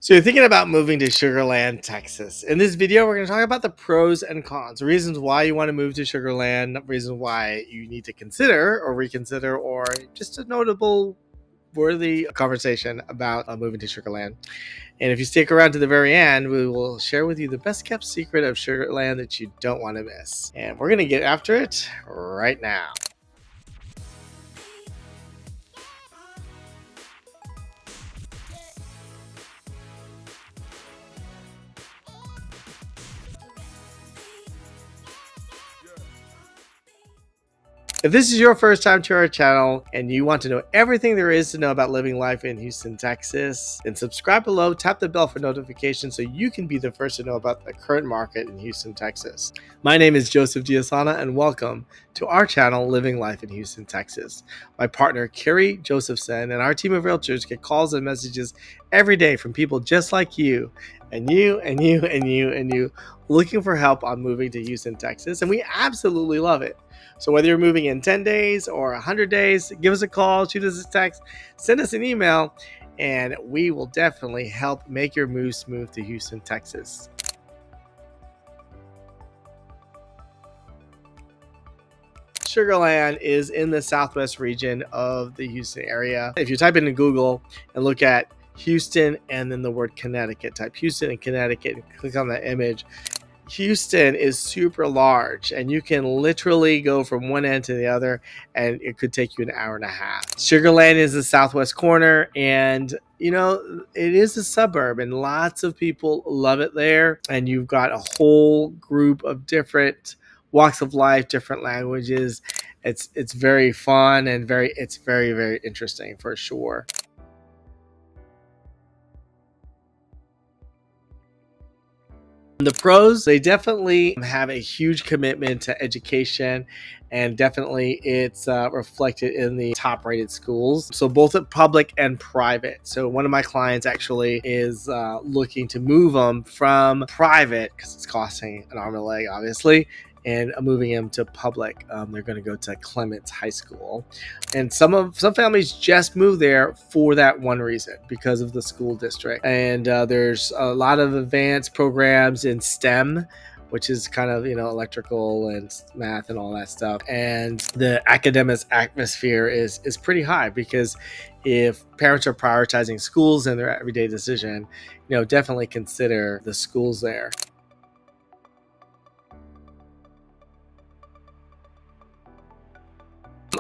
So you're thinking about moving to Sugarland, Texas. In this video, we're going to talk about the pros and cons, reasons why you want to move to Sugarland, reasons why you need to consider or reconsider, or just a notable worthy conversation about moving to Sugarland. And if you stick around to the very end, we will share with you the best kept secret of Sugarland that you don't want to miss. And we're going to get after it right now. If this is your first time to our channel and you want to know everything there is to know about living life in Houston, Texas, then subscribe below, tap the bell for notifications so you can be the first to know about the current market in Houston, Texas. My name is Joseph Giasana and welcome to our channel, Living Life in Houston, Texas. My partner, Carrie Josephson, and our team of realtors get calls and messages every day from people just like you, and you, and you, and you, and you, looking for help on moving to Houston, Texas, and we absolutely love it. So whether you're moving in 10 days or 100 days, give us a call, shoot us a text, send us an email, and we will definitely help make your move smooth to Houston, Texas. Sugarland is in the southwest region of the Houston area. If you type it in Google and look at Houston and then the word Connecticut, type Houston and Connecticut and click on that image, Houston is super large and you can literally go from one end to the other and it could take you an hour and a half. Sugarland is the southwest corner and you know, it is a suburb and lots of people love it there. And you've got a whole group of different walks of life, different languages. It's very fun and very interesting for sure. The pros, they definitely have a huge commitment to education, and definitely it's reflected in the top rated schools. So both at public and private. So one of my clients actually is looking to move them from private, because it's costing an arm and a leg, obviously, and moving him to public. They're going to go to Clements High School, and some families just move there for that one reason, because of the school district. And there's a lot of advanced programs in STEM, which is kind of, you know, electrical and math and all that stuff. And the academic atmosphere is pretty high, because if parents are prioritizing schools in their everyday decision, you know, definitely consider the schools there.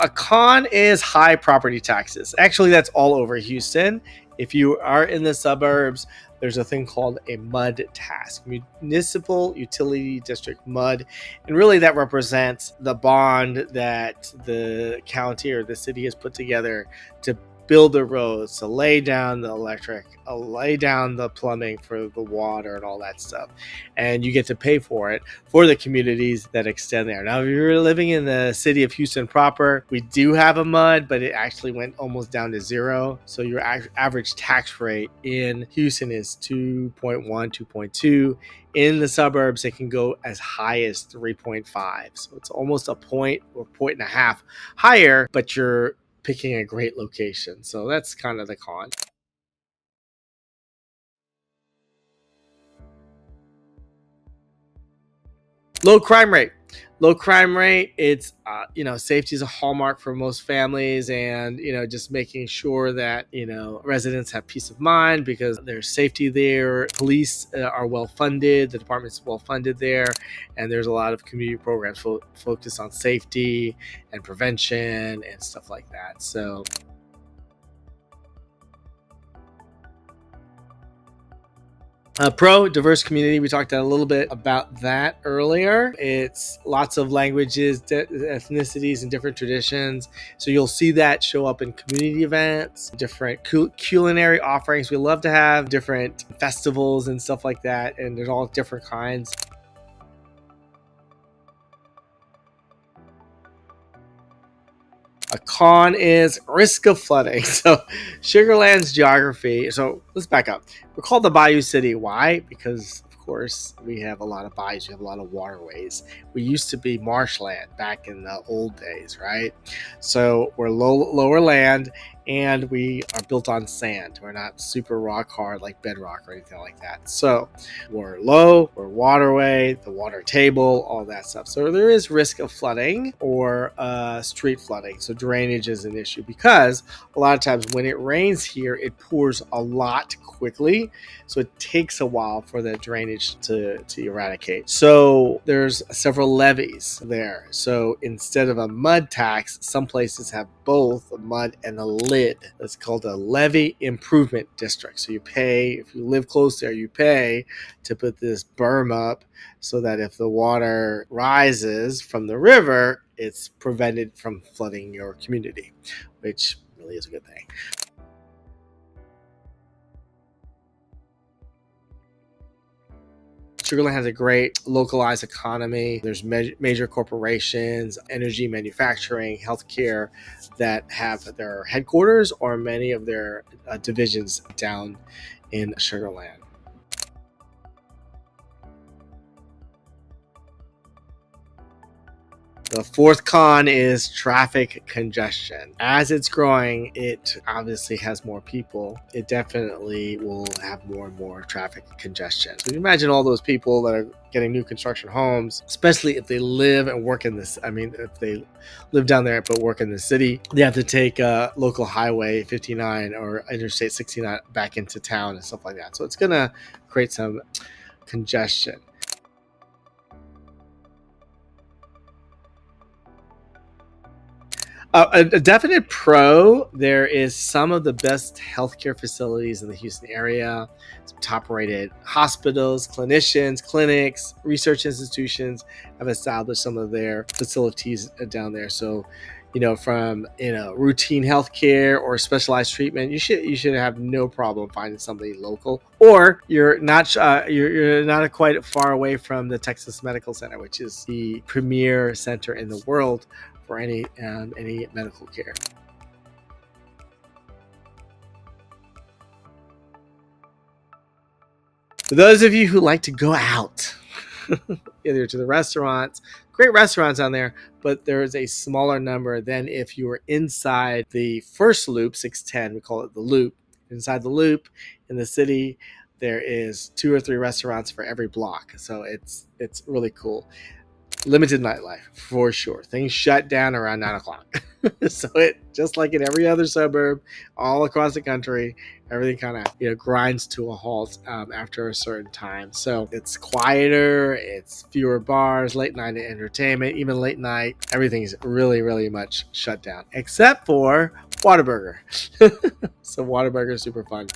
A con is high property taxes. Actually, that's all over Houston. If you are in the suburbs, there's a thing called a MUD tax, Municipal Utility District MUD. And really that represents the bond that the county or the city has put together to build the roads, to lay down the electric, lay down the plumbing for the water and all that stuff. And you get to pay for it for the communities that extend there. Now, if you're living in the city of Houston proper, we do have a MUD, but it actually went almost down to zero. So your average tax rate in Houston is 2.1, 2.2. In the suburbs, it can go as high as 3.5. So it's almost a point or point and a half higher, but you're picking a great location. So that's kind of the con. Low crime rate. Low crime rate. It's you know, safety is a hallmark for most families, and you know, just making sure that, you know, residents have peace of mind because there's safety there. Police are well funded. The department's well funded there, and there's a lot of community programs focused on safety and prevention and stuff like that. So. Pro, diverse community. We talked a little bit about that earlier. It's lots of languages, ethnicities, and different traditions. So you'll see that show up in community events, different culinary offerings. We love to have different festivals and stuff like that. And there's all different kinds. A con is risk of flooding. So Sugarland's geography. So let's back up. We're called the Bayou City. Why? Because of course we have a lot of bayous. We have a lot of waterways. We used to be marshland back in the old days, right? So we're lower land, and we are built on sand. We're not super rock hard like bedrock or anything like that. So we're low, we're waterway, the water table, all that stuff. So there is risk of flooding or street flooding. So drainage is an issue because a lot of times when it rains here, it pours a lot quickly. So it takes a while for the drainage to eradicate. So there's several levies there. So instead of a mud tax, some places have both a mud and a lid. It's called a levee improvement district. So you pay, if you live close there, you pay to put this berm up so that if the water rises from the river, it's prevented from flooding your community, which really is a good thing. Sugar Land has a great localized economy. There's major corporations, energy, manufacturing, healthcare that have their headquarters or many of their divisions down in Sugar Land. The fourth con is traffic congestion. As it's growing, it obviously has more people. It definitely will have more and more traffic congestion. So you imagine all those people that are getting new construction homes, especially if they live and work in this. I mean, if they live down there but work in the city, they have to take local highway 59 or Interstate 69 back into town and stuff like that. So it's going to create some congestion. A definite pro, there is some of the best healthcare facilities in the Houston area. Some top-rated hospitals, clinicians, clinics, research institutions have established some of their facilities down there. So, from routine healthcare or specialized treatment, you should have no problem finding somebody local. Or you're not you're not quite far away from the Texas Medical Center, which is the premier center in the world for any medical care. For those of you who like to go out, either to the restaurants, great restaurants on there, but there is a smaller number than if you were inside the first loop, 610, we call it the loop. Inside the loop in the city, there is 2 or 3 restaurants for every block. So it's really cool. Limited nightlife for sure. Things shut down around 9 o'clock. So it, just like in every other suburb all across the country, everything kind of grinds to a halt after a certain time. So it's quieter, it's fewer bars, late night entertainment, even late night. Everything's really, really much shut down except for Whataburger. So Whataburger is super fun.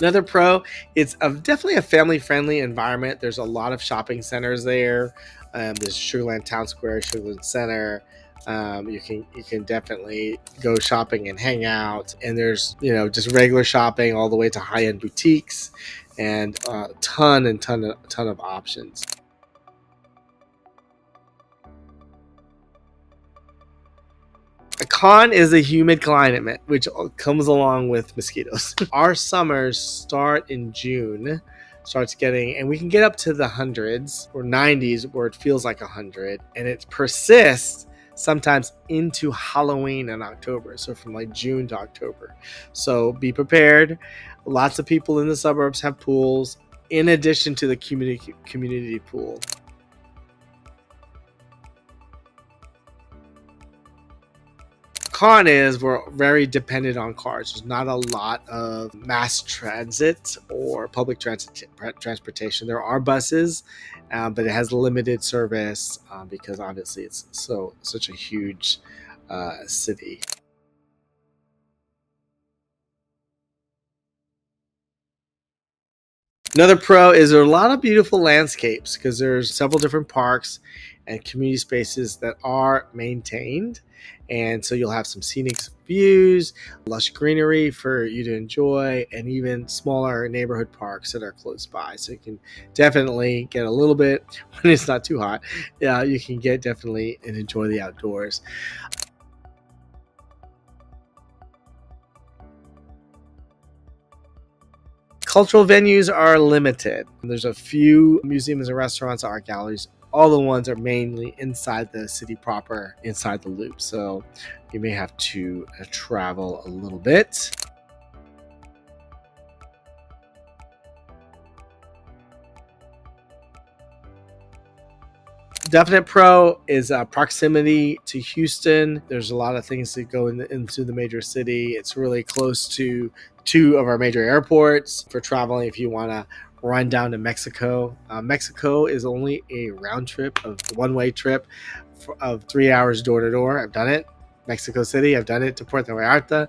Another pro, it's definitely a family-friendly environment. There's a lot of shopping centers there. There's Sugarland Town Square, Sugarland Center. You can definitely go shopping and hang out. And there's just regular shopping all the way to high-end boutiques, and a ton of options. A con is a humid climate, which comes along with mosquitoes. Our summers start in June, and we can get up to the hundreds or 90s where it feels like 100, and it persists sometimes into Halloween in October. So from like June to October. So be prepared. Lots of people in the suburbs have pools in addition to the community pool. Con is we're very dependent on cars. There's not a lot of mass transit or public transportation. There are buses, but it has limited service because obviously it's such a huge city. Another pro is there are a lot of beautiful landscapes because there's several different parks and community spaces that are maintained. And so you'll have some scenic views, lush greenery for you to enjoy, and even smaller neighborhood parks that are close by. So you can definitely get a little bit when it's not too hot. Yeah, you can get definitely and enjoy the outdoors. Cultural venues are limited. There's a few museums and restaurants, art galleries all the ones are mainly inside the city proper, inside the loop. So you may have to travel a little bit. Definite pro is proximity to Houston. There's a lot of things that go into the major city. It's really close to two of our major airports for traveling if you want to run down to Mexico. Mexico is only a round trip of one-way trip of 3 hours door to door. I've done it. Mexico City, I've done it to Puerto Vallarta.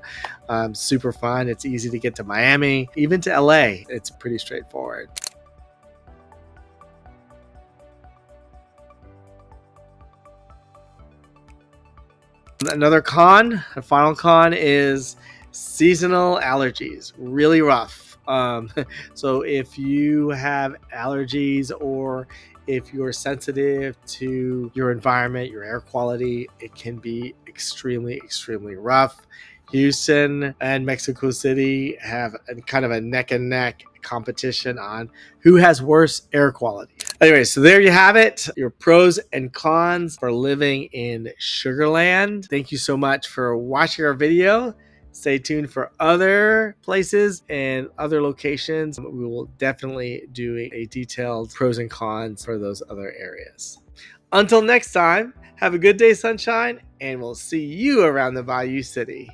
Super fun. It's easy to get to Miami, even to LA. It's pretty straightforward. Another con, a final con, is seasonal allergies. Really rough. So if you have allergies or if you're sensitive to your environment, your air quality, it can be extremely, extremely rough. Houston and Mexico City have kind of a neck and neck competition on who has worse air quality. Anyway, so there you have it, your pros and cons for living in Sugarland. Thank you so much for watching our video. Stay tuned for other places and other locations. We will definitely do a detailed pros and cons for those other areas. Until next time, have a good day, sunshine, and we'll see you around the Bayou City.